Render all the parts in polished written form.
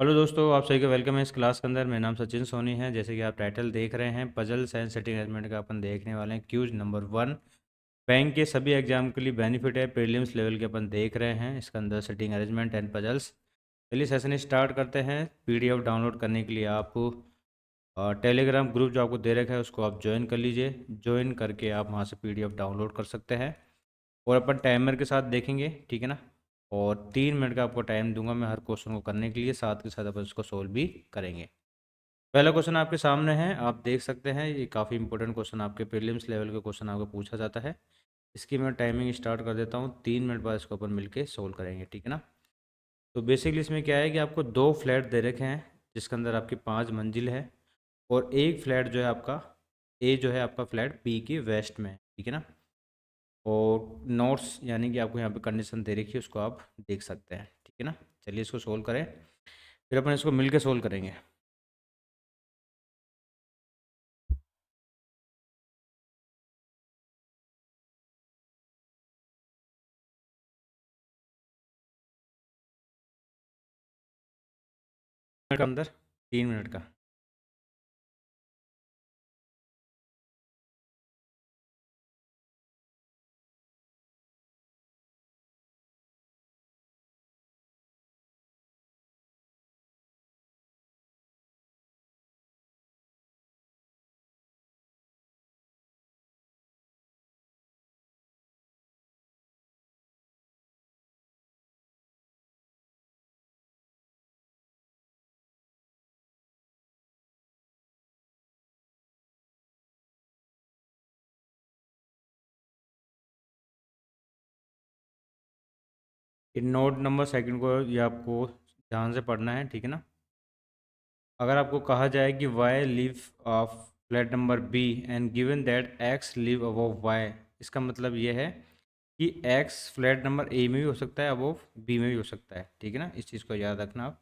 Hello दोस्तों, आप सभी का वेलकम है इस क्लास के अंदर। मेरा नाम सचिन सोनी है। जैसे कि आप टाइटल देख रहे हैं, पजल्स एंड सेटिंग अरेंजमेंट का अपन देखने वाले हैं। क्यूज नंबर 1 बैंक के सभी एग्जाम के लिए बेनिफिट है, प्रीलिम्स लेवल के अपन देख रहे हैं। इसके अंदर सेटिंग अरेंजमेंट एंड पजल्स। चलिए सेशन स्टार्ट करते हैं। पीडीएफ डाउनलोड करने के लिए आप टेलीग्राम ग्रुप जो आपको दे रखा है उसको आप ज्वाइन कर लीजिए। ज्वाइन करके आप वहाँ से पीडीएफ डाउनलोड कर सकते हैं और अपन टाइमर के साथ देखेंगे, ठीक है ना। और 3 मिनट का आपको टाइम दूंगा मैं हर क्वेश्चन को करने के लिए, साथ के साथ अपन इसको सोल्व भी करेंगे। पहला क्वेश्चन आपके सामने है, आप देख सकते हैं। ये काफ़ी इंपॉर्टेंट क्वेश्चन, आपके प्रीलिम्स लेवल के क्वेश्चन आपको पूछा जाता है। इसकी मैं टाइमिंग स्टार्ट कर देता हूँ। 3 मिनट बाद इसको अपन मिलके सोल्व करेंगे, ठीक है ना। तो बेसिकली इसमें क्या है कि आपको दो फ्लैट दे रखे हैं जिसके अंदर आपकी 5 मंजिल है, और एक फ्लैट जो है आपका ए जो है आपका फ्लैट बी की वेस्ट में है, ठीक है ना। और नोट्स यानी कि आपको यहाँ पे कंडीशन दे रखी है, उसको आप देख सकते हैं, ठीक है ना। चलिए इसको सोल्व करें, फिर अपन इसको मिल के सोल्व करेंगे। मिनट के अंदर, 3 मिनट का। ये नोट नंबर सेकंड को ये आपको ध्यान से पढ़ना है, ठीक है ना। अगर आपको कहा जाए कि Y live of flat number B and given that X live above Y, इसका मतलब ये है कि एक्स फ्लैट नंबर ए में भी हो सकता है, अबव बी में भी हो सकता है, ठीक है ना। इस चीज़ को याद रखना आप।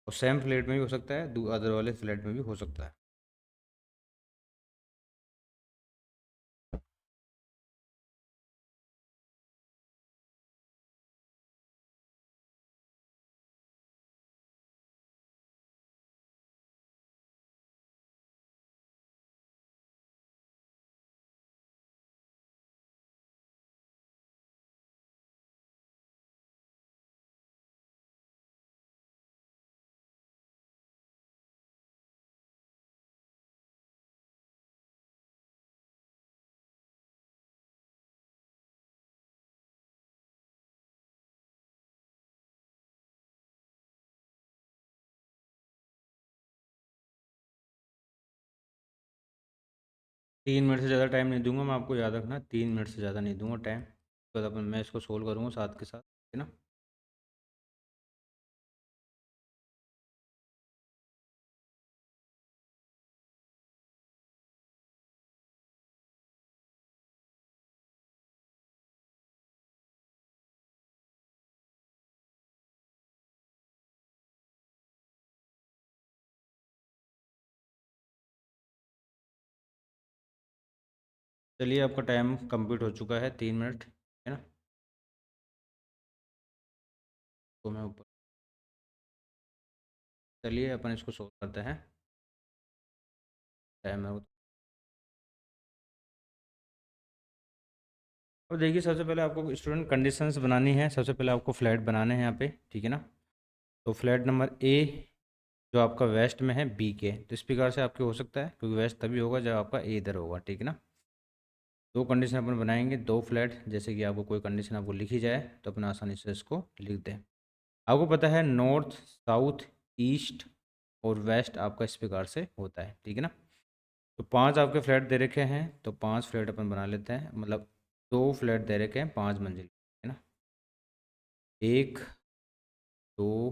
और सेम फ्लैट में भी हो सकता है, अदर वाले फ्लैट में भी हो सकता है। 3 मिनट से ज़्यादा टाइम नहीं दूंगा मैं आपको, याद रखना। 3 मिनट से ज़्यादा नहीं दूंगा टाइम। उसके बाद अपन मैं इसको सोल्व करूँगा साथ के साथ, ठीक है ना। चलिए आपका टाइम कंप्लीट हो चुका है, 3 मिनट, है ना। तो मैं ऊपर, चलिए अपन इसको सोल्व करते हैं। टाइम है। और देखिए, सबसे पहले आपको स्टूडेंट कंडीशंस बनानी है। सबसे पहले आपको फ्लैट बनाने हैं यहाँ पे, ठीक है ना। तो फ्लैट नंबर ए जो आपका वेस्ट में है बी के, तो इस प्रकार से आपके हो सकता है, क्योंकि वेस्ट तभी होगा जब आपका ए इधर होगा, ठीक है ना। दो कंडीशन अपन बनाएंगे, दो फ्लैट। जैसे कि आपको कोई कंडीशन आपको लिखी जाए तो अपन आसानी से इसको लिख दें। आपको पता है नॉर्थ, साउथ, ईस्ट और वेस्ट आपका इस प्रकार से होता है, ठीक है ना। तो 5 आपके फ्लैट दे रखे हैं, तो 5 फ्लैट अपन बना लेते हैं। मतलब दो फ्लैट दे रखे हैं 5 मंजिल, है ना। एक, दो,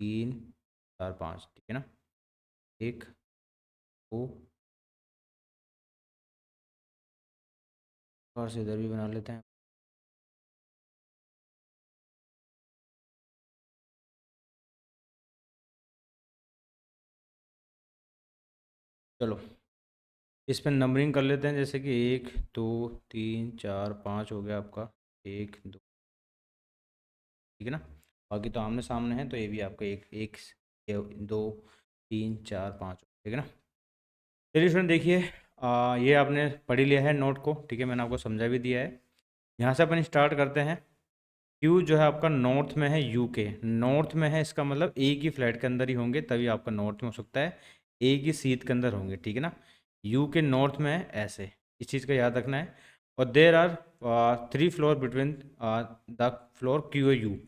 तीन, चार, पाँच, ठीक है ना। एक, दो, और से इधर भी बना लेते हैं। चलो इस पर नंबरिंग कर लेते हैं। जैसे कि 1 2 3 4 5 हो गया आपका। 1 2, ठीक है ना। बाकी तो आमने सामने है, तो ये भी आपका एक एक दो तीन चार पाँच, ठीक है ना। चलिए स्टूडेंट देखिए, ये आपने पढ़ ही लिया है नोट को, ठीक है, मैंने आपको समझा भी दिया है। यहाँ से अपन स्टार्ट करते हैं। क्यू जो है आपका नॉर्थ में है, यू के नॉर्थ में है, इसका मतलब एक ही फ्लैट के अंदर ही होंगे, तभी आपका नॉर्थ में हो सकता है, एक ही सीट के अंदर होंगे, ठीक है ना। यू के नॉर्थ में है ऐसे, इस चीज़ का याद रखना है। और there are 3 floor between the floor Q U,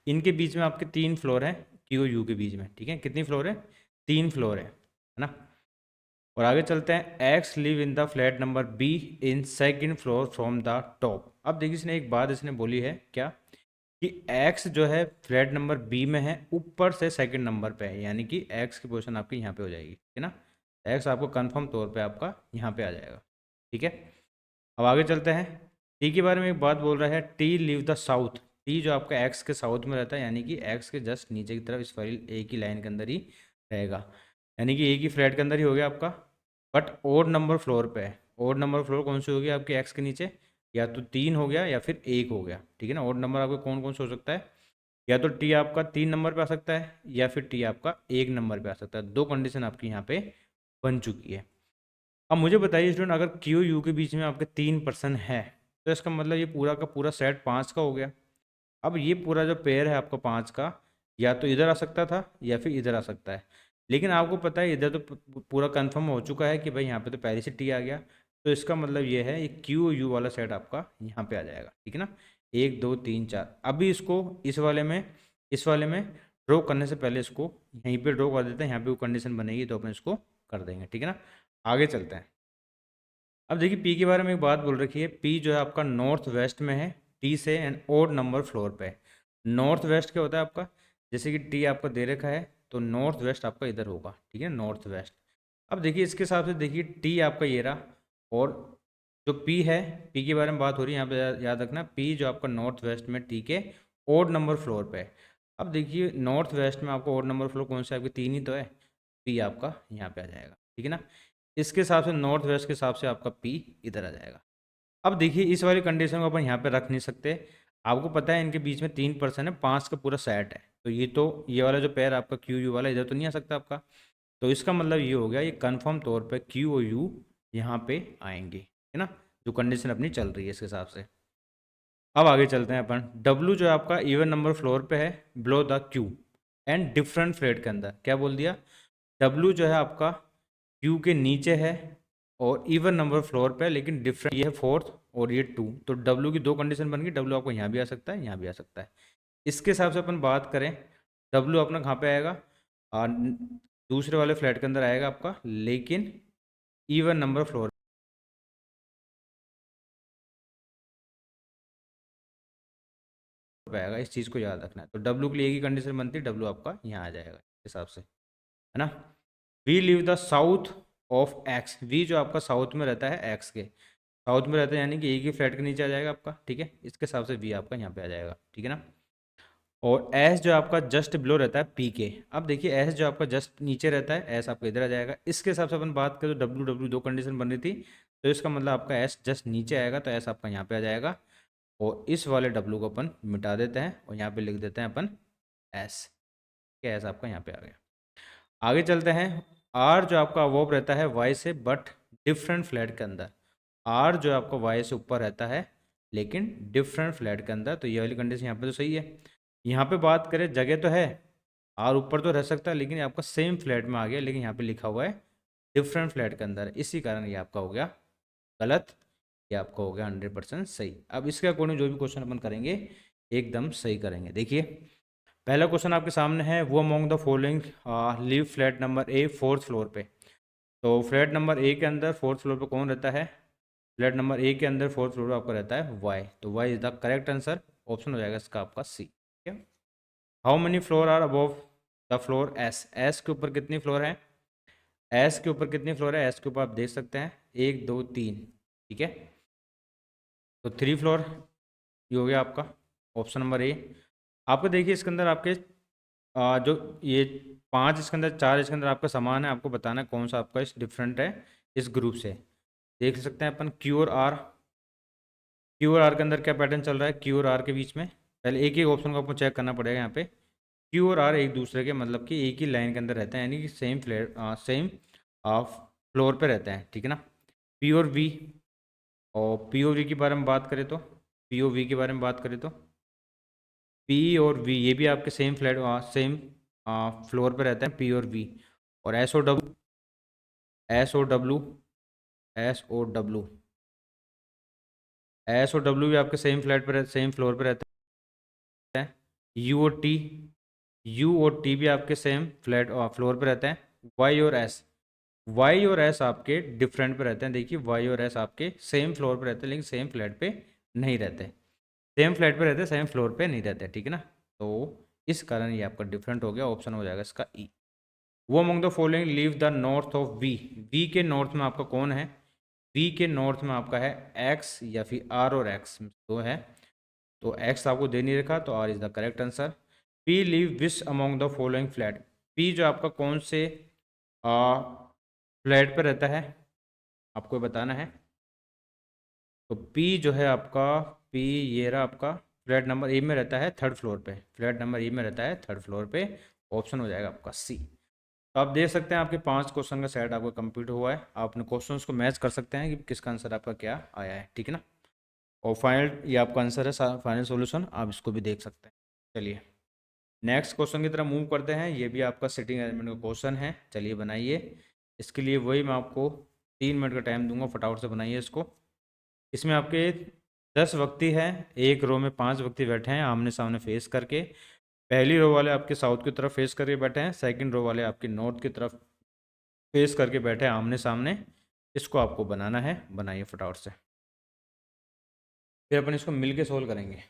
इनके बीच में आपके 3 फ्लोर हैं, क्यू यू के बीच में, ठीक है। कितनी फ्लोर है? 3 फ्लोर है ना। और आगे चलते हैं। X live in the flat number be in second floor from the top. अब देखिए इसने एक बात इसने बोली है क्या, कि एक्स जो है फ्लैट नंबर बी में है, ऊपर से सेकंड नंबर पे है, यानी कि एक्स की पोजीशन आपकी यहाँ पे हो जाएगी, ठीक है ना। एक्स आपको कंफर्म तौर पे आपका यहाँ पे आ जाएगा, ठीक है। अब आगे चलते हैं। टी के बारे में एक बात बोल रहा है, T live the south. T जो आपका एक्स के साउथ में रहता है, यानी कि एक्स के जस्ट नीचे की तरफ, इस फाइल एक ही लाइन के अंदर ही रहेगा, यानी कि एक ही फ्लैट के अंदर ही हो गया आपका। बट ओड नंबर फ्लोर पे है। ओड नंबर फ्लोर कौन सी होगी आपके एक्स के नीचे? या तो 3 हो गया या फिर 1 हो गया, ठीक है ना। ओड नंबर आपका कौन कौन सा हो सकता है? या तो टी आपका 3 नंबर पे आ सकता है, या फिर टी आपका 1 नंबर पे आ सकता है। दो कंडीशन आपकी यहाँ पे बन चुकी है। अब मुझे बताइए स्टूडेंट, अगर क्यू यू के बीच में आपके 3% है, तो इसका मतलब ये पूरा का पूरा सेट 5 का हो गया। अब ये पूरा जो पेयर है आपका 5 का, या तो इधर आ सकता था या फिर इधर आ सकता है, लेकिन आपको पता है इधर तो पूरा कंफर्म हो चुका है कि भाई यहाँ पे तो पहले से टी आ गया, तो इसका मतलब ये है, ये क्यू यू वाला सेट आपका यहाँ पे आ जाएगा, ठीक है ना। 1 2 3 4। अभी इसको इस वाले में ड्रॉ करने से पहले इसको यहीं पे ड्रॉ कर देते हैं, यहाँ पे वो कंडीशन बनेगी तो अपन इसको कर देंगे, ठीक है ना। आगे चलते हैं। अब देखिए पी के बारे में एक बात बोल रखी है, पी जो है आपका नॉर्थ वेस्ट में है, टी से एंड ओड नंबर फ्लोर पे है। नॉर्थ वेस्ट क्या होता है आपका, जैसे कि टी आपका दे रखा है, तो नॉर्थ वेस्ट आपका इधर होगा, ठीक है, नॉर्थ वेस्ट। अब देखिए इसके हिसाब से देखिए टी आपका ये रहा, और जो पी है, पी के बारे में बात हो रही है यहाँ पे, याद रखना, पी जो आपका नॉर्थ वेस्ट में टी के ओड नंबर फ्लोर पे है। अब देखिए नॉर्थ वेस्ट में आपको ओड नंबर फ्लोर कौन सा है, आपके 3 ही तो है, पी आपका यहाँ पे आ जाएगा, ठीक है ना। इसके हिसाब से नॉर्थ वेस्ट के हिसाब से आपका पी इधर आ जाएगा। अब देखिए इस वाली कंडीशन को अपन यहाँ पे रख नहीं सकते। आपको पता है इनके बीच में 3% है, 5 का पूरा सेट है, तो ये वाला जो पेयर आपका क्यू यू वाला इधर तो नहीं आ सकता आपका। तो इसका मतलब ये हो गया, ये कन्फर्म तौर पर क्यू और यू यहाँ पे आएंगे, है ना, जो कंडीशन अपनी चल रही है इसके हिसाब से। अब आगे चलते हैं अपन। डब्ल्यू जो आपका इवन नंबर फ्लोर पे है, below the Q and different flat के अंदर, क्या बोल दिया, डब्ल्यू जो है आपका क्यू के नीचे है और इवन नंबर फ्लोर पे है, लेकिन डिफरेंट, ये है 4th और ये 2, तो डब्ल्यू की दो कंडीशन बन गई। डब्ल्यू आपको यहाँ भी आ सकता है, यहाँ भी आ सकता है। इसके हिसाब से अपन बात करें, डब्ल्यू अपना कहाँ पे आएगा, दूसरे वाले फ्लैट के अंदर आएगा आपका, लेकिन इवन नंबर फ्लोर पे आएगा। इस चीज़ को याद रखना है। तो डब्ल्यू के लिए एक ही कंडीशन बनती है, डब्ल्यू आपका यहाँ आ जाएगा इस हिसाब से, है ना। V live the south of X. V जो आपका साउथ में रहता है, एक्स के साउथ में रहता है, यानी कि एक ही फ्लैट के नीचे आ जाएगा आपका, ठीक है। इसके हिसाब से वी आपका यहाँ पे आ जाएगा, ठीक है ना। और एस जो आपका जस्ट बिलो रहता है पी के। अब देखिए एस जो आपका जस्ट नीचे रहता है, एस आपका इधर आ जाएगा। इसके हिसाब से अपन बात करें तो डब्ल्यू डब्ल्यू दो कंडीशन बन रही थी, तो इसका मतलब आपका एस जस्ट नीचे आएगा, तो एस आपका यहाँ पे आ जाएगा। और इस वाले डब्ल्यू को अपन मिटा देते हैं और यहाँ पे लिख देते हैं अपन एस, क्या एस आपका यहाँ पे आ गया। आगे चलते हैं। आर जो आपका अवोव रहता है वाई से, बट डिफरेंट फ्लैट के अंदर। आर जो आपका वाई से ऊपर रहता है, लेकिन डिफरेंट फ्लैट के अंदर, तो ये वाली कंडीशन यहाँ पे तो सही है। यहाँ पे बात करें, जगह तो है, आर ऊपर तो रह सकता है, लेकिन ये आपका सेम फ्लैट में आ गया, लेकिन यहाँ पे लिखा हुआ है डिफरेंट फ्लैट के अंदर, इसी कारण ये आपका हो गया गलत, ये आपका हो गया 100% सही। अब इसके अकॉर्डिंग जो भी क्वेश्चन अपन करेंगे एकदम सही करेंगे। देखिए पहला क्वेश्चन आपके सामने है, वो among the following live flat number A 4th floor पे। तो फ्लैट नंबर ए के अंदर 4th फ्लोर पे कौन रहता है? फ्लैट नंबर ए के अंदर 4th फ्लोर पे आपका रहता है वाई, तो Y is the correct answer. Option हो जाएगा इसका आपका सी, ठीक है। How many floor are above the floor S. S के ऊपर कितनी फ्लोर है? एस के ऊपर कितनी फ्लोर है? एस के ऊपर आप देख सकते हैं 1 2 3, ठीक है। तो 3 फ्लोर ये हो गया आपका ऑप्शन नंबर ए। आपको देखिए इसके अंदर आपके जो ये 5 इसके अंदर, 4 इसके अंदर आपका समान है, आपको बताना है कौन सा आपका इस डिफरेंट है इस ग्रुप से। देख सकते हैं अपन क्यू और आर। क्यू और आर के अंदर क्या पैटर्न चल रहा है, क्यू और आर के बीच में पहले एक एक ऑप्शन को आपको चेक करना पड़ेगा यहाँ पे। क्यू और आर एक दूसरे के मतलब कि एक ही लाइन के अंदर रहते हैं, यानी कि सेम फ्लोर पे रहते हैं, ठीक है ना। पी और वी, और पी और वी के बारे में बात करें तो, पी और वी के बारे में बात करें तो पी और वी ये भी आपके सेम फ्लोर पे रहते हैं, पी और वी। और S O W S O W S और डब्ल्यू भी आपके सेम फ्लोर पे रहते हैं। यू और टी भी आपके सेम फ्लोर पे रहते हैं। वाई और एस आपके डिफरेंट पे रहते हैं। देखिए वाई और एस आपके सेम फ्लोर पे रहते हैं लेकिन सेम फ्लैट पे नहीं रहते। सेम फ्लैट पे रहते हैं, सेम फ्लोर पे नहीं रहते, ठीक है ना। तो इस कारण ये आपका डिफरेंट हो गया, ऑप्शन हो जाएगा इसका ई। वो among the following live the north of V, V के नॉर्थ में आपका कौन है? वी के नॉर्थ में आपका है एक्स या फिर आर और एक्स दो है। तो एक्स आपको दे नहीं रखा तो R is the correct answer. P live which among the following flat, P जो आपका कौन से फ्लैट पर रहता है आपको बताना है। तो पी जो है आपका, पी ये रहा आपका, फ्लैट नंबर ए में रहता है थर्ड फ्लोर पे, फ्लैट नंबर ए में रहता है थर्ड फ्लोर पे। ऑप्शन हो जाएगा आपका सी। तो आप देख सकते हैं आपके 5 क्वेश्चन का सेट आपका कंप्लीट हुआ है। आप अपने क्वेश्चंस को मैच कर सकते हैं कि किसका आंसर आपका क्या आया है, ठीक है ना। और फाइनल ये आपका आंसर है, फाइनल सॉल्यूशन आप इसको भी देख सकते हैं। चलिए नेक्स्ट क्वेश्चन की तरफ मूव करते हैं। ये भी आपका सिटिंग अरेंजमेंट का क्वेश्चन है, चलिए बनाइए। इसके लिए वही मैं आपको 3 मिनट का टाइम दूंगा, फटाफट से बनाइए इसको। इसमें आपके 10 व्यक्ति हैं, एक रो में 5 व्यक्ति बैठे हैं आमने सामने फेस करके। पहली रो वाले आपके साउथ की तरफ फेस करके बैठे हैं, सेकंड रो वाले आपके नॉर्थ की तरफ फेस करके बैठे हैं आमने सामने। इसको आपको बनाना है, बनाइए फटाफट से, फिर अपन इसको मिल के सोल्व करेंगे।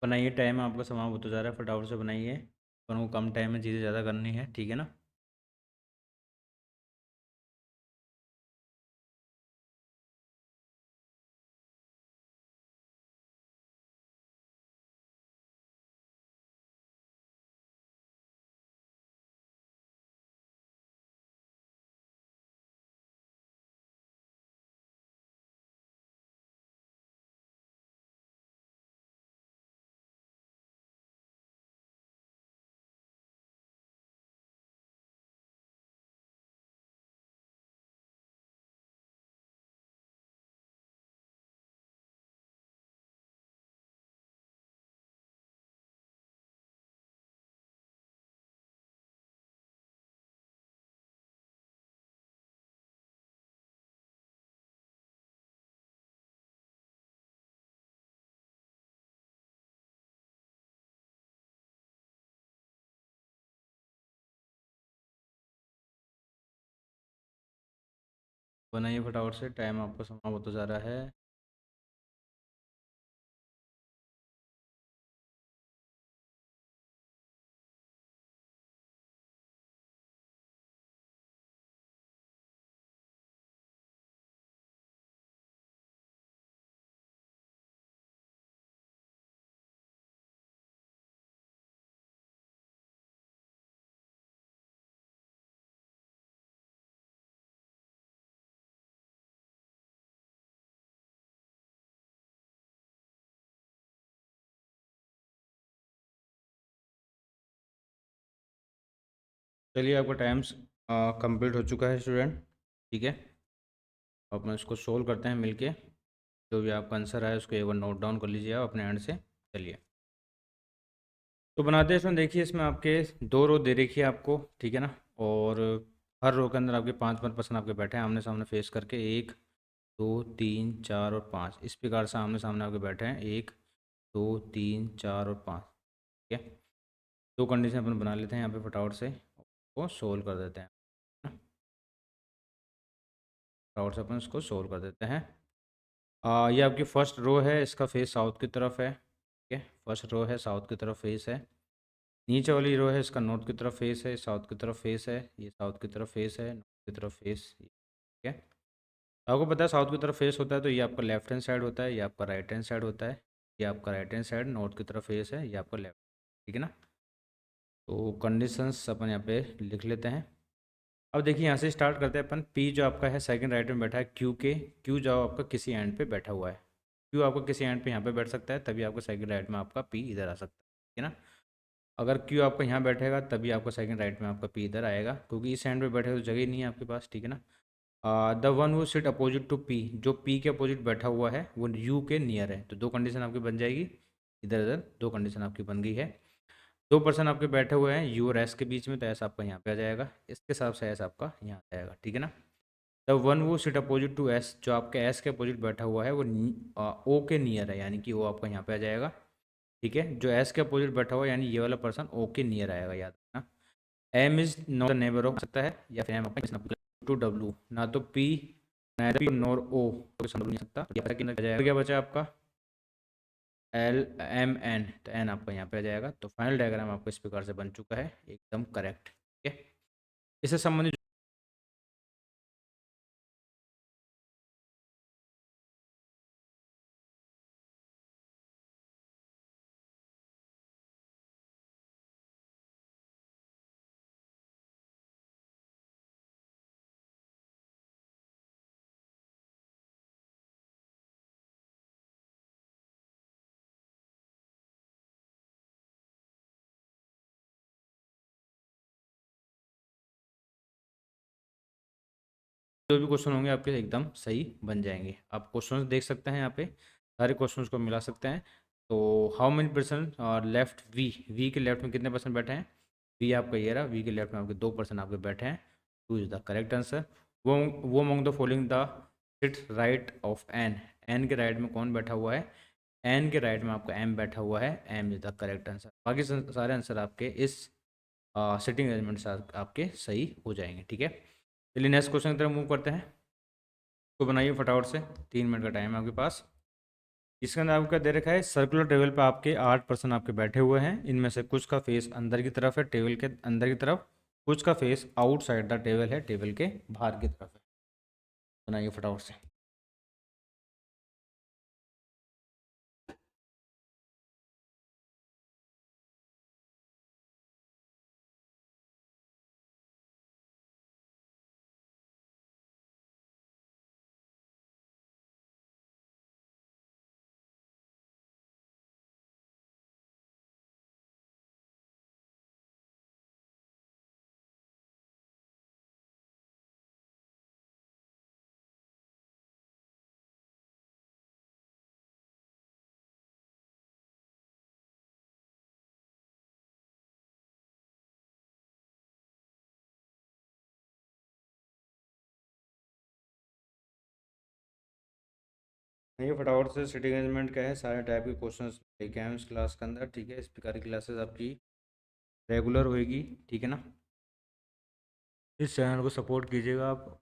बनाइए, टाइम आपका समाप्त होता जा रहा है, फटाफट से बनाइए। अपन को कम टाइम में चीज़ें ज़्यादा करनी है, ठीक है ना। बनाइए फटाफट से, टाइम आपका समाप्त होता जा रहा है। चलिए आपका टाइम कंप्लीट हो चुका है स्टूडेंट, ठीक है। अपन इसको सोल्व करते हैं मिलके। जो भी आपका आंसर आया उसको एक बार नोट डाउन कर लीजिए आप अपने एंड से। चलिए तो बनाते हैं इसमें। देखिए इसमें आपके 2 रो दे रखी है आपको, ठीक है ना। और हर रो के अंदर आपके 5 5 पर्सन आपके बैठे हैं आमने सामने फेस करके, 1 2 3 4 और 5 इस प्रकार से आमने सामने आपके बैठे हैं, 1 2 3 4 और 5, ठीक है। दो कंडीशन अपन बना लेते हैं यहाँ पे फटाफट से, वो सोल्व कर देते हैं ना। फटाफट से अपन इसको सोल्व कर देते हैं। ये आपकी फर्स्ट रो है, इसका फेस साउथ की तरफ है, ठीक है। फर्स्ट रो है, साउथ की तरफ फेस है। नीचे वाली रो है, इसका नॉर्थ की तरफ फेस है, साउथ की तरफ फेस है, ये साउथ की तरफ फेस है, नॉर्थ की तरफ फेस, ठीक है। आपको पता है साउथ की तरफ फेस होता है तो ये आपका लेफ्ट हैंड साइड होता है, ये आपका राइट हैंड साइड होता है। ये आपका राइट हैंड साइड नॉर्थ की तरफ फेस है, ये आपका लेफ्ट, ठीक है ना। तो कंडीशंस अपन यहाँ पे लिख लेते हैं। अब देखिए यहाँ से स्टार्ट करते हैं अपन। पी जो आपका है सेकंड राइट में बैठा है क्यू के, क्यू जो आपका किसी एंड पे बैठा हुआ है, क्यू आपका किसी एंड पे यहाँ पे बैठ सकता है, तभी आपका सेकंड राइट में आपका पी इधर आ सकता है, ठीक है ना। अगर क्यू आपका यहाँ बैठेगा तभी आपका सेकंड राइट में आपका पी इधर आएगा, क्योंकि इस एंड पे बैठे तो जगह ही नहीं है आपके पास, ठीक है ना। The one who seat opposite to P, जो पी के अपोजिट बैठा हुआ है वो यू के नियर है, तो दो कंडीशन आपकी बन जाएगी। इधर इधर दो कंडीशन आपकी बन गई है। दो पर्सन आपके बैठे हुए हैं यू और एस के बीच में, तो एस आपका यहाँ पे आ जाएगा, इसके हिसाब से एस आपका यहाँ आ जाएगा, ठीक है ना। The one who seat opposite to S, जो आपके एस के अपोजिट बैठा हुआ है वो ओ के नियर है, यानी कि वो आपका यहाँ पे आ जाएगा, ठीक है। जो एस के अपोजिट बैठा हुआ है यानी ये वाला पर्सन ओ के नियर आएगा, याद रखना। M is not the neighbour हो सकता है, या फिर एम टू डब्ल्यू, ना तो पी ना पी नॉर ओ, तो नहीं सकता। क्या बचा आपका एल एम एन, तो एन आपका यहाँ पे आ जाएगा। तो फाइनल डायग्राम आपको इस प्रकार से बन चुका है, एकदम करेक्ट, ठीक है। इससे संबंधित जो भी क्वेश्चन होंगे आपके एकदम सही बन जाएंगे। आप क्वेश्चंस देख सकते हैं यहाँ पे, सारे क्वेश्चंस को मिला सकते हैं। तो हाउ मेनी परसेंट और लेफ्ट वी, वी के लेफ्ट में कितने परसेंट बैठे हैं, वी आपका ये रहा, वी के लेफ्ट में आपके 2% आपके बैठे हैं, two is the correct answer. Who among the following the sit right of N, N के राइट में कौन बैठा हुआ है, एन के राइट में आपका एम बैठा हुआ है, M is the correct answer. बाकी सारे आंसर आपके इस सिटिंग अरेंजमेंट से आपके सही हो जाएंगे, ठीक है। चलिए नेक्स्ट क्वेश्चन की तरफ मूव करते हैं। तो बनाइए फटाफट से, 3 मिनट का टाइम है आपके पास। इसके अंदर आपका दे रखा है सर्कुलर टेबल पे आपके 8% आपके बैठे हुए हैं, इनमें से कुछ का फेस अंदर की तरफ है, टेबल के अंदर की तरफ, कुछ का फेस आउटसाइड द टेबल है, टेबल के बाहर की तरफ है। बनाइए फटाफट से। ये फटाफट से सिटिंग अरेंजमेंट का है, सारे टाइप के क्वेश्चंस लेके आए हैं इस क्लास के अंदर, ठीक है। इस प्रकार की क्लासेस आपकी रेगुलर होएगी, ठीक है ना। इस चैनल को सपोर्ट कीजिएगा आप।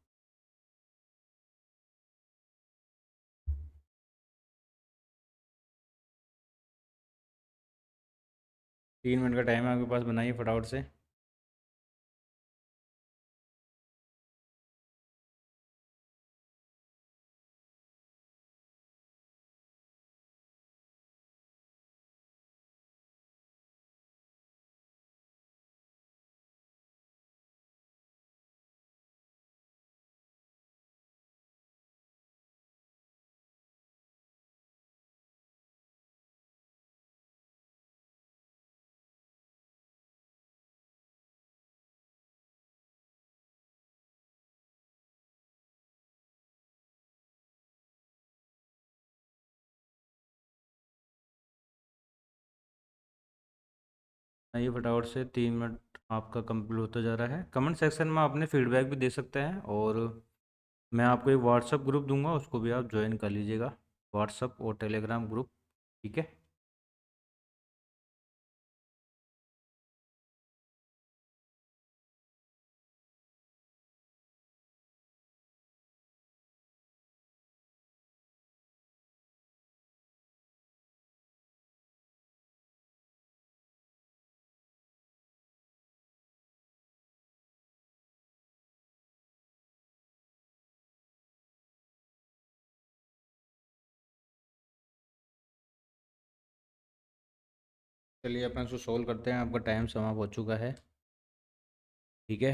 3 मिनट का टाइम है आपके पास, बनाइए फटाफट से। ये फटाफट से, 3 मिनट आपका कंप्लीट होता जा रहा है। कमेंट सेक्शन में आपने फीडबैक भी दे सकते हैं, और मैं आपको एक व्हाट्सअप ग्रुप दूंगा, उसको भी आप ज्वाइन कर लीजिएगा, व्हाट्सअप और टेलीग्राम ग्रुप, ठीक है। चलिए अपन इसको सोल्व करते हैं। आपका टाइम समाप्त हो चुका है, ठीक है।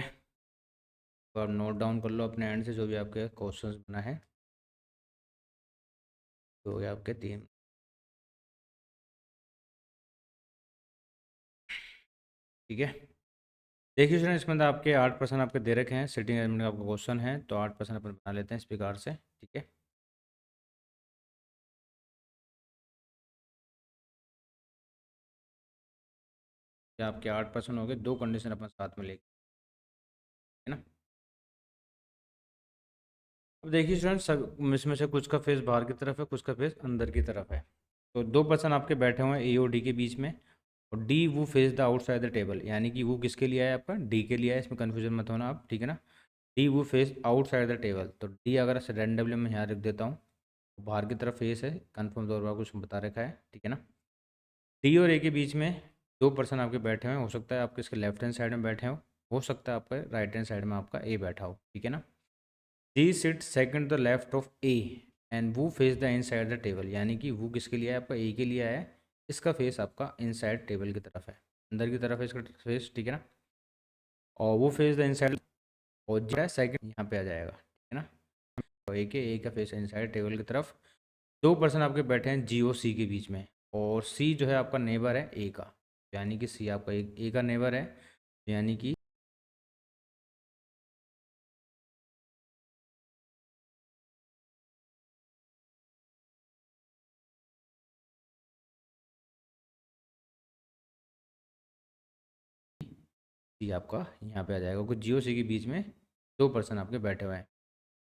तो आप नोट डाउन कर लो अपने एंड से जो भी आपके क्वेश्चंस बना है। तो हो गया आपके 3, ठीक है। देखिए स्टूडेंट, इसमें अंदर आपके 8% आपके दे रखे हैं। सिटिंग अरेंजमेंट का आपका क्वेश्चन है, तो 8% अपन बना लेते हैं इस प्रकार से, ठीक है। ये आपके 8% हो गए। 2 कंडीशन अपन साथ में लेके, है ना। अब देखिए स्टूडेंट, सब इसमें से कुछ का फेस बाहर की तरफ है, कुछ का फेस अंदर की तरफ है। तो 2% आपके बैठे हुए हैं ए और डी के बीच में, और डी वो face the outside the table, यानी कि वो किसके लिए है आपका, डी के लिए है। इसमें कन्फ्यूजन मत होना आप, ठीक है ना। डी वो फेस आउटसाइड द टेबल, तो डी अगर रेंडमली मैं यहाँ रख देता हूँ, बाहर की तरफ फेस है, कन्फर्म तौर पर कुछ बता रखा है, ठीक है ना। डी और ए के बीच में 2% आपके बैठे हुए हैं। हो सकता है आपके इसके लेफ्ट हैंड साइड में बैठे हो सकता है आपके राइट हैंड साइड में आपका ए बैठा हो, ठीक है ना। D sit second the left of A and वो face the inside the table, यानी कि वो किसके लिए है आपका, ए के लिए है। इसका फेस आपका इनसाइड टेबल की तरफ है, अंदर की तरफ है इसका फेस, ठीक है ना। और वो फेस द इनसाइड, और जो है सेकंड यहाँ पे आ जाएगा, ठीक है ना। तो ए का फेस इनसाइड टेबल की तरफ। 2% आपके बैठे हैं जी और सी के बीच में, और सी जो है आपका नेबर है ए का, यानी कि सी आपका ए का नेबर है, यानी कि सी आपका यहाँ पे आ जाएगा, क्योंकि जी और सी के बीच में 2% आपके बैठे हुए हैं।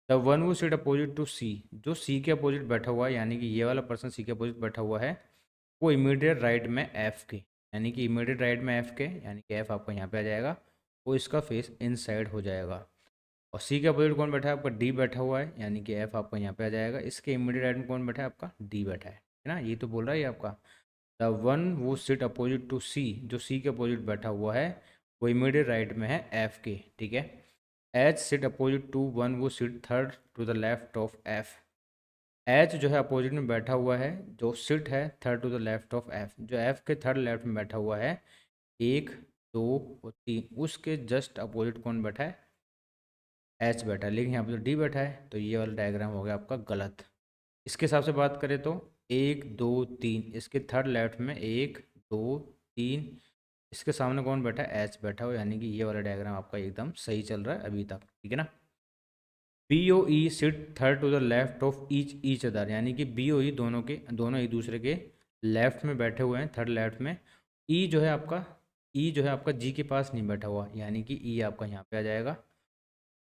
द वन वो सीट अपोजिट टू सी, जो सी के अपोजिट बैठा हुआ है, यानी कि ये वाला पर्सन सी के अपोजिट बैठा हुआ है, वो इमीडिएट राइट में एफ के, यानी कि इमीडिएट राइट में एफ के, यानी कि एफ आपका यहाँ पे आ जाएगा, वो इसका फेस इनसाइड हो जाएगा। और सी के अपोजिट कौन बैठा है आपका, डी बैठा हुआ है, यानी कि एफ आपका यहाँ पे आ जाएगा। इसके इमीडिएट राइट में कौन बैठा है आपका, डी बैठा है ना। ये तो बोल रहा है ये आपका the one who seat opposite to सी, जो सी के अपोजिट बैठा हुआ है, वो इमीडिएट राइट में है एफ के, ठीक है। H sit opposite to one who sit third to the left of F. H जो है अपोजिट में बैठा हुआ है, जो सिट है third to the left of F, जो एफ के थर्ड लेफ्ट में बैठा हुआ है, 1 2 और 3, उसके जस्ट अपोजिट कौन बैठा है, एच बैठा है। लेकिन यहाँ पे तो डी बैठा है, तो ये वाला डायग्राम हो गया आपका गलत। इसके हिसाब से बात करें तो 1 2 3, इसके थर्ड लेफ्ट में 1 2 3, इसके सामने कौन बैठा है, एच बैठा हो, यानी कि ये वाला डायग्राम आपका एकदम सही चल रहा है अभी तक, ठीक है ना। B O E sit third to the left of each other, यानी कि बी ओ ई दोनों एक दूसरे के लेफ्ट में बैठे हुए हैं, थर्ड लेफ्ट में। ई जो है आपका जी के पास नहीं बैठा हुआ, यानी कि ई आपका यहाँ पे आ जाएगा।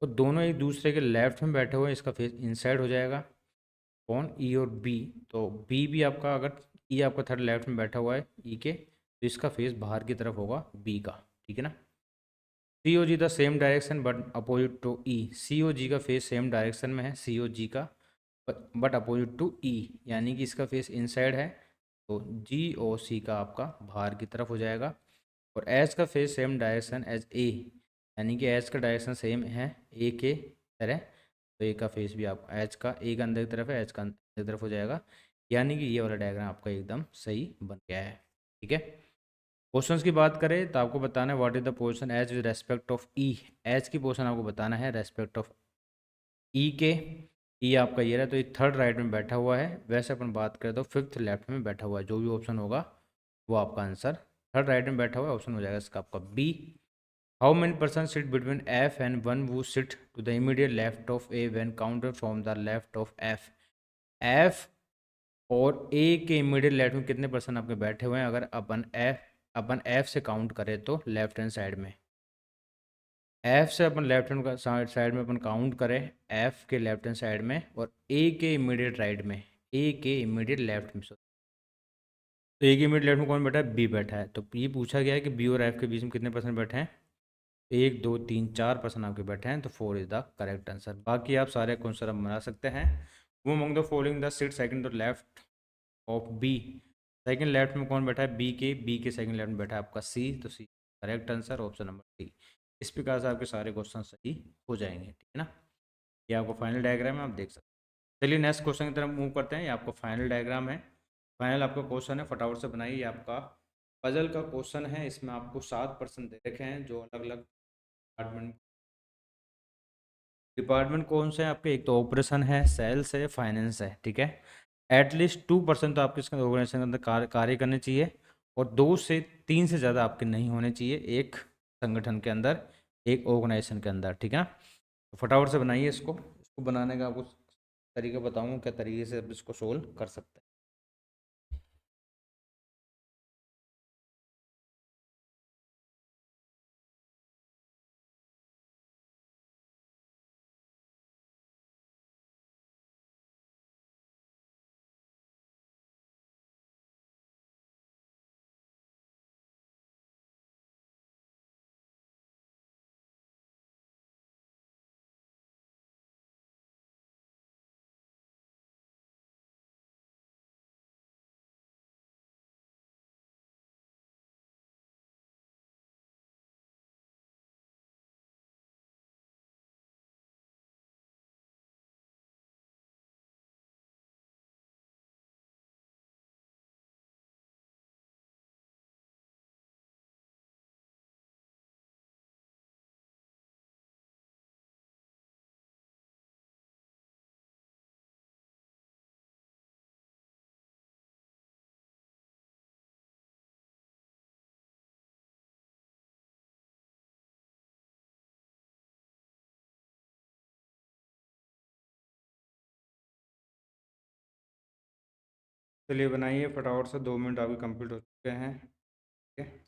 तो दोनों एक दूसरे के लेफ्ट में बैठे हुए हैं, इसका फेस इनसाइड हो जाएगा। कौन, ई और बी। तो बी भी आपका, अगर ई आपका थर्ड लेफ्ट में बैठा हुआ है ई के, तो इसका फेस बाहर की तरफ होगा बी का, ठीक है ना। C O G the same direction but opposite to E, C O G का फेस सेम डायरेक्शन में है सी ओ जी का, बट अपोजिट टू ई, यानी कि इसका फेस इनसाइड है, तो जी ओ सी का आपका बाहर की तरफ हो जाएगा। और एच का face same direction as A, यानी कि एच का डायरेक्शन सेम है ए के तरह, तो ए का फेस भी आप एच का, ए का अंदर की तरफ है, एच का अंदर की तरफ हो जाएगा, यानी कि ये वाला डायग्राम आपका एकदम सही बन गया है, ठीक है। क्वेश्चंस की बात करें तो आपको बताना है what is the position H with respect of E, H की पोजीशन आपको बताना है रेस्पेक्ट ऑफ ई के। ई आपका ये रहा, तो ये थर्ड राइट में बैठा हुआ है। वैसे अपन बात करें तो फिफ्थ लेफ्ट में बैठा हुआ है, जो भी ऑप्शन होगा वो आपका आंसर, थर्ड राइट में बैठा हुआ है ऑप्शन हो जाएगा इसका आपका B. How many person sit between F and one who sit to the immediate left of A when counted from the left of F. F और ए के इमीडिएट लेफ्ट में कितने पर्सन आपके बैठे हुए हैं, अगर अपन एफ से काउंट करें तो लेफ्ट हैंड साइड में, एफ से अपन लेफ्ट हैंड साइड में अपन काउंट करें, एफ के लेफ्ट हैंड साइड में, और ए के इमीडिएट राइट में, ए के इमीडिएट लेफ्ट में, तो ए के इमीडिएट लेफ्ट में कौन बैठा है, बी बैठा है। तो ये पूछा गया है कि बी और एफ के बीच में कितने पर्सन बैठे हैं, 1 2 3 4 पर्सन आपके बैठे हैं, तो 4 इज द करेक्ट आंसर। बाकी आप सारे क्वेश्चन आप बना सकते हैं। Who among the following the seat second और left of B, second left में कौन बैठा है, बी के सेकंड लेफ्ट में बैठा है आपका सी, तो C correct answer option number D. इस प्रकार से आपके सारे क्वेश्चन सही हो जाएंगे, ठीक है ना। ये आपको फाइनल डायग्राम है, आप देख सकते हैं। चलिए नेक्स्ट क्वेश्चन की तरफ मूव करते हैं। ये आपका फाइनल डायग्राम है, फाइनल आपका क्वेश्चन है, फटाफट से बनाइए। ये आपका पजल का क्वेश्चन है, इसमें आपको 7 प्रश्न दे रखे हैं जो अलग अलग डिपार्टमेंट कौन से हैं आपके। एक तो ऑपरेशन है, सेल्स है, फाइनेंस है, ठीक है। एटलीस्ट 2% तो आपके इसके ऑर्गेनाइजेशन के अंदर कार्य करने चाहिए, और 2 से 3 से ज़्यादा आपके नहीं होने चाहिए एक संगठन के अंदर, एक ऑर्गेनाइजेशन के अंदर, ठीक है। तो फटाफट से बनाइए इसको बनाने का आपको तरीका बताऊंगा, क्या तरीके से आप इसको सोल्व कर सकते हैं। चलिए बनाइए फटाफट से, 2 मिनट आपके कंप्लीट हो चुके हैं, ठीक है।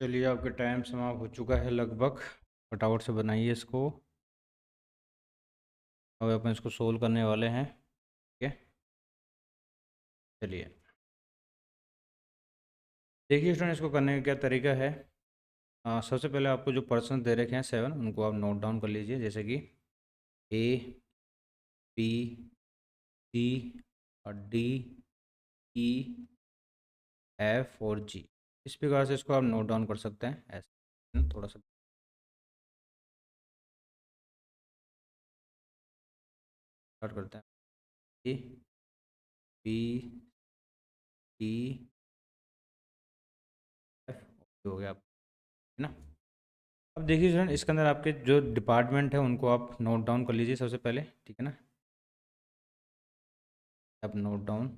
चलिए आपका टाइम समाप्त हो चुका है लगभग, फटाफट से बनाइए इसको। अब अपन इसको सोल्व करने वाले हैं, ठीक है। चलिए देखिए स्टूडेंट, इसको करने का क्या तरीका है। सबसे पहले आपको जो पर्सन दे रखे हैं 7, उनको आप नोट डाउन कर लीजिए, जैसे कि ए, बी, सी और डी, ई, एफ और जी। इस प्रकार से इसको आप नोट डाउन कर सकते हैं ऐसे, थोड़ा सा स्टार्ट करते हैं। ए, बी, सी, एफ, हो गया, है ना। अब देखिए स्टूडेंट, इसके अंदर आपके जो डिपार्टमेंट है उनको आप नोट डाउन कर लीजिए सबसे पहले, ठीक है ना। आप नोट डाउन,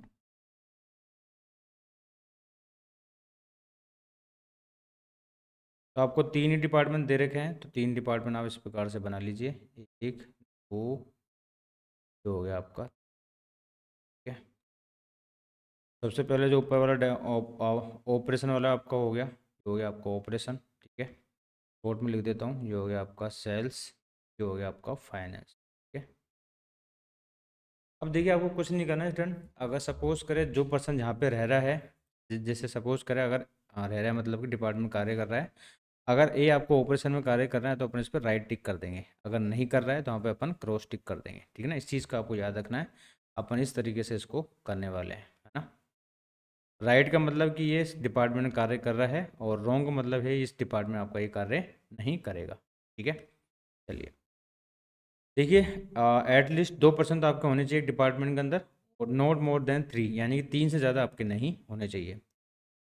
तो आपको 3 ही डिपार्टमेंट दे रखे हैं, तो 3 डिपार्टमेंट आप इस प्रकार से बना लीजिए। एक, दो, जो हो गया आपका, ठीक है। सबसे पहले जो ऊपर वाला ऑपरेशन वाला आपका हो गया आपका ऑपरेशन, ठीक है। कोट में लिख देता हूँ, ये हो गया आपका सेल्स, ये हो गया आपका फाइनेंस, ठीक है। अब देखिए आपको कुछ नहीं करना है स्टूडेंट, अगर सपोज करें जो पर्सन यहाँ पे रह रहा है, जैसे सपोज करें अगर रह रहा है मतलब कि डिपार्टमेंट कार्य कर रहा है, अगर ए आपको ऑपरेशन में कार्य कर रहा है तो अपन इस पर राइट टिक कर देंगे, अगर नहीं कर रहा है तो वहाँ पे अपन क्रॉस टिक कर देंगे, ठीक है ना। इस चीज़ का आपको याद रखना है, अपन इस तरीके से इसको करने वाले हैं, है ना। राइट का मतलब कि ये इस डिपार्टमेंट में कार्य कर रहा है, और रॉन्ग का मतलब है इस डिपार्टमेंट में आपका ये कार्य नहीं करेगा, ठीक है। चलिए देखिए, एटलीस्ट 2% तो आपके होने चाहिए डिपार्टमेंट के अंदर, और नॉट मोर देन 3, यानी कि 3 से ज़्यादा आपके नहीं होने चाहिए।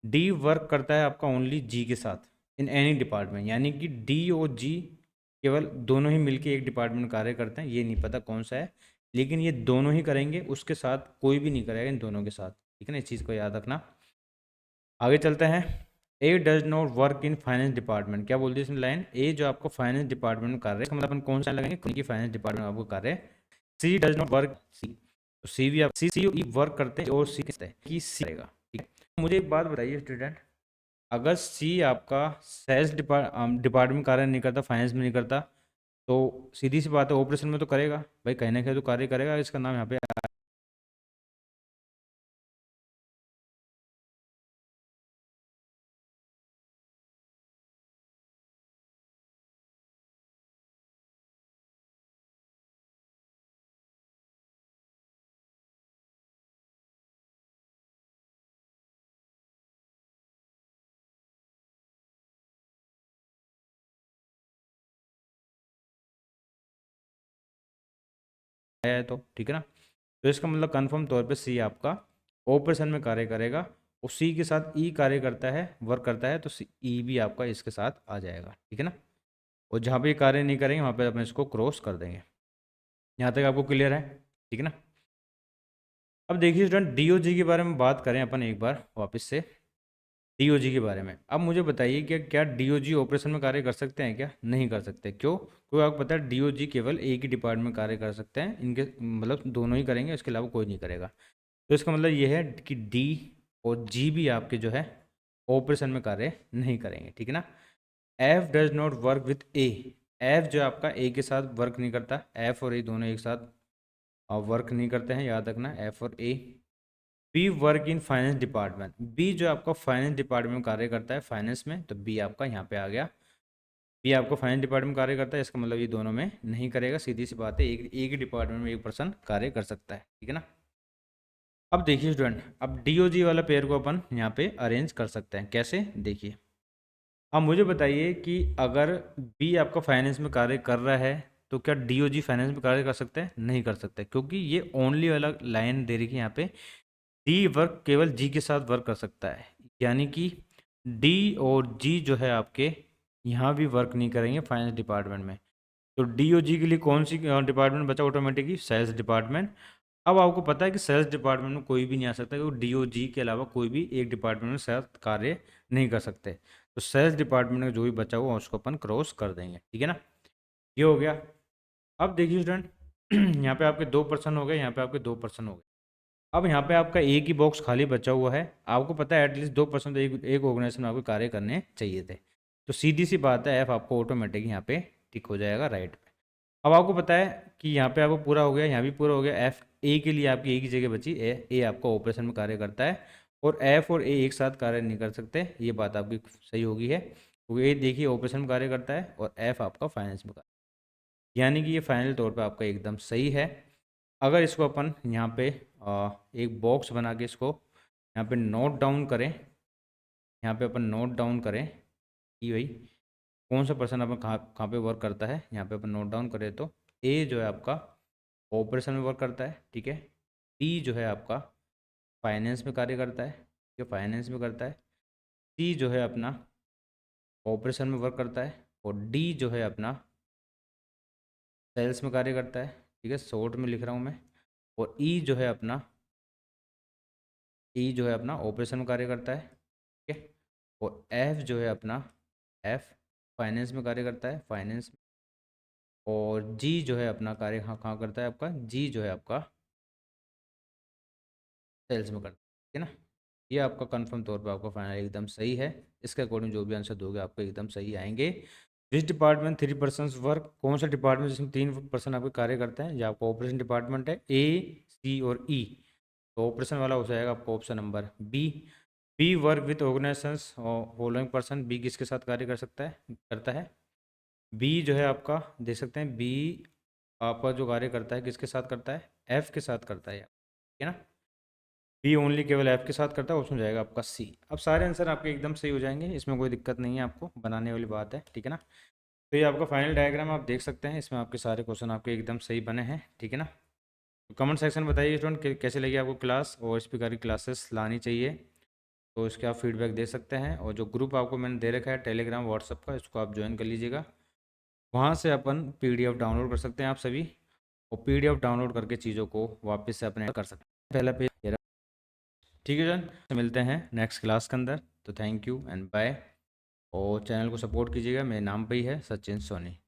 डी वर्क करता है आपका ओनली जी के साथ इन एनी डिपार्टमेंट, यानी कि डी और जी केवल दोनों ही मिलके एक डिपार्टमेंट में कार्य करते हैं, ये नहीं पता कौन सा है, लेकिन ये दोनों ही करेंगे, उसके साथ कोई भी नहीं करेगा इन दोनों के साथ, ठीक है ना। इस चीज़ को याद रखना। आगे चलते हैं। A does not work in finance department. क्या बोलती है इसमें लाइन, ए जो आपको फाइनेंस डिपार्टमेंट में कार्य है, इसका मतलब अपन कौन सा लगाएंगे, की फाइनेंस डिपार्टमेंट में आपको कार्य है। सी डज नॉट वर्क, सी तो सी भी आप सी सी ई वर्क करते हैं और सी किसता है कि सी करेगा, ठीक है। मुझे एक बात बताइए स्टूडेंट, अगर सी आपका सेल्स डिपार्टमेंट कार्य नहीं करता, फाइनेंस में नहीं करता, तो सीधी सी बात है ऑपरेशन में तो करेगा भाई, कहीं ना कहीं तो कार्य करेगा, इसका नाम यहाँ पे आया है, तो ठीक है ना। तो इसका मतलब कंफर्म तौर पे सी आपका ऑपरेशन में कार्य करेगा, और सी के साथ ई कार्य करता है, वर्क करता है, तो सी ई भी आपका इसके साथ आ जाएगा, ठीक है ना। और जहाँ पे ये कार्य नहीं करेंगे वहाँ पे अपन इसको क्रॉस कर देंगे। यहाँ तक आपको क्लियर है, ठीक है ना। अब देखिए स्टूडेंट, डीओजी के बारे में बात करें अपन एक बार वापस से, डीओजी के बारे में। अब मुझे बताइए कि क्या डीओजी ऑपरेशन में कार्य कर सकते हैं, क्या नहीं कर सकते, क्यों, क्योंकि आपको पता है डीओजी केवल एक ही डिपार्टमेंट में कार्य कर सकते हैं, इनके मतलब दोनों ही करेंगे, इसके अलावा कोई नहीं करेगा। तो इसका मतलब ये है कि डी और जी भी आपके जो है ऑपरेशन में कार्य नहीं करेंगे, ठीक है ना। F does not work with A, F जो आपका ए के साथ वर्क नहीं करता, एफ और ए दोनों एक साथ वर्क नहीं करते हैं, याद रखना एफ और A. B work in finance department, B जो आपका फाइनेंस डिपार्टमेंट में कार्य करता है फाइनेंस में, तो बी आपका यहाँ पे आ गया, बी आपको फाइनेंस डिपार्टमेंट में कार्य करता है, इसका मतलब ये दोनों में नहीं करेगा, सीधी सी बात है, एक ही डिपार्टमेंट में एक पर्सन कार्य कर सकता है, ठीक है ना। अब देखिए स्टूडेंट, अब डीओजी वाला पेयर को अपन यहाँ पे अरेंज कर सकते हैं, कैसे देखिए। अब मुझे बताइए कि अगर बी आपका फाइनेंस में कार्य कर रहा है, तो क्या डीओजी फाइनेंस में कार्य कर सकते हैं, नहीं कर सकते, क्योंकि ये ओनली वाला लाइन दे रही है यहाँ पे, डी वर्क केवल जी के साथ वर्क कर सकता है, यानी कि डी और जी जो है आपके यहाँ भी वर्क नहीं करेंगे फाइनेंस डिपार्टमेंट में। तो डी और जी के लिए कौन सी डिपार्टमेंट बचा ऑटोमेटिकली, सेल्स डिपार्टमेंट। अब आपको पता है कि सेल्स डिपार्टमेंट में कोई भी नहीं आ सकता, क्योंकि डी और जी के अलावा कोई भी एक डिपार्टमेंट में सेल्स कार्य नहीं कर सकते। तो सेल्स डिपार्टमेंट में जो भी बचा हुआ उसको अपन क्रॉस कर देंगे, ठीक है ना। ये हो गया। अब देखिए स्टूडेंट, यहाँ पे आपके 2% हो गए, यहाँ पे आपके 2% हो गए। अब यहाँ पे आपका एक ही बॉक्स खाली बचा हुआ है, आपको पता है एटलीस्ट 2% एक ऑर्गेनाइजेशन में आपको कार्य करने चाहिए थे, तो सीधी सी बात है एफ आपको ऑटोमेटिक यहाँ पे टिक हो जाएगा राइट पे। अब आपको पता है कि यहाँ पे आपको पूरा हो गया, यहाँ भी पूरा हो गया, एफ ए के लिए आपकी एक ही जगह बची, ए आपका ऑपरेशन में कार्य करता है, और एफ और ए एक साथ कार्य नहीं कर सकते, ये बात आपकी सही होगी है, क्योंकि ए देखिए ऑपरेशन में कार्य करता है और एफ आपका फाइनेंस में कार्य, यानी कि ये फाइनल तौर पे आपका एकदम सही है। अगर इसको अपन यहाँ पे एक बॉक्स बना के इसको यहाँ पे नोट डाउन करें, यहाँ पे अपन नोट डाउन करें कि भाई कौन सा पर्सन अपन कहाँ कहाँ पे वर्क करता है, यहाँ पे अपन नोट डाउन करें तो ए जो है आपका ऑपरेशन में वर्क करता है, ठीक है। बी जो है आपका फाइनेंस में कार्य करता है, ठीक है, फाइनेंस में करता है। सी जो है अपना ऑपरेशन में वर्क करता है, और डी जो है अपना सेल्स में कार्य करता है, ठीक है, शॉर्ट में लिख रहा हूँ मैं। और ई जो है अपना, ई जो है अपना ऑपरेशन में कार्य करता है, ठीक है। और एफ जो है अपना, एफ फाइनेंस में कार्य करता है, फाइनेंस। और जी जो है अपना कार्य कहाँ कहाँ करता है आपका, जी जो है आपका सेल्स में करता है, ठीक है ना। ये आपका कंफर्म तौर पे आपका फाइनल एकदम सही है, इसके अकॉर्डिंग जो भी आंसर दोगे आपको एकदम सही आएंगे। जिस डिपार्टमेंट 3% वर्क, कौन सा डिपार्टमेंट जिसमें 3% आपके कार्य करते हैं, ये आपका ऑपरेशन डिपार्टमेंट है, ए सी और ई। तो ऑपरेशन वाला हो जाएगा आपका option number B. B work with organisations following person, B किसके साथ कार्य कर सकता है, करता है, बी जो है आपका देख सकते हैं, बी आपका जो कार्य करता है किसके साथ करता है, एफ के साथ करता है, ठीक है ना। बी ओनली केवल एफ के साथ करता है, उसमें जाएगा आपका सी। अब सारे आंसर आपके एकदम सही हो जाएंगे, इसमें कोई दिक्कत नहीं है, आपको बनाने वाली बात है, ठीक है ना। तो ये आपका फाइनल डायग्राम आप देख सकते हैं, इसमें आपके सारे क्वेश्चन आपके एकदम सही बने हैं, ठीक है ना। तो कमेंट सेक्शन में बताइए स्टूडेंट कैसे लगी आपको क्लास, और इस प्रकार की क्लासेस लानी चाहिए, तो इसके आप फीडबैक दे सकते हैं। और जो ग्रुप आपको मैंने दे रखा है टेलीग्राम व्हाट्सअप का, इसको आप ज्वाइन कर लीजिएगा, वहाँ से अपन पीडीएफ डाउनलोड कर सकते हैं आप सभी, और पीडीएफ डाउनलोड करके चीज़ों को वापस से अपने कर सकते हैं। पहला पेज, ठीक है जन, मिलते हैं नेक्स्ट क्लास के अंदर। तो थैंक यू एंड बाय। और चैनल को सपोर्ट कीजिएगा, मेरे नाम पे ही है सचिन सोनी।